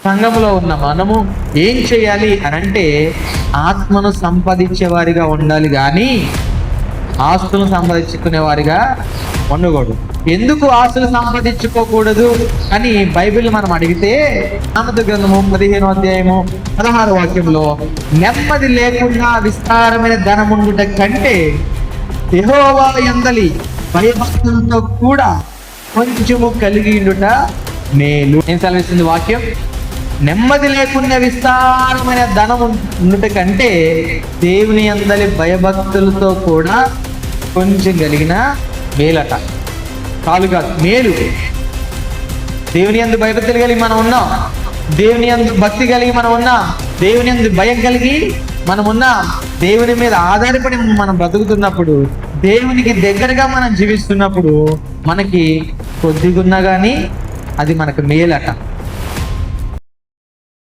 సంఘములో ఉన్న మనము ఏం చేయాలి అని అంటే ఆత్మను సంపాదించే వారిగా ఉండాలి, కానీ ఆస్తులను సంపాదించుకునే వారిగా ఉండకూడదు. ఎందుకు ఆస్తులు సంపాదించుకోకూడదు అని బైబిల్ మనం అడిగితే సామెతల గ్రంథము 15వ అధ్యాయము 16వ వాక్యంలో, నెమ్మది లేకుండా విస్తారమైన ధనముండుట కంటే యెహోవా యందలి భయభక్తులతో కూడా కొంచెము కలిగి ఉండుట మేలు. ఏం సెలవిస్తుంది వాక్యం? నెమ్మది లేకుండా విస్తారమైన ధనం ఉండుట కంటే దేవుని యందలి భయభక్తులతో కూడా కొంచెం కలిగిన మేలట. కాదు కాదు, మేలు. దేవుని యందు భయభక్తులు కలిగి మనం ఉన్నాం, దేవుని యందు భక్తి కలిగి మనం ఉన్నాం, దేవుని యందు భయం కలిగి మనం ఉన్నాం. దేవుని మీద ఆధారపడి మనం బ్రతుకుతున్నప్పుడు, దేవునికి దగ్గరగా మనం జీవిస్తున్నప్పుడు మనకి కొద్దిగున్నా కానీ అది మనకు మేలట.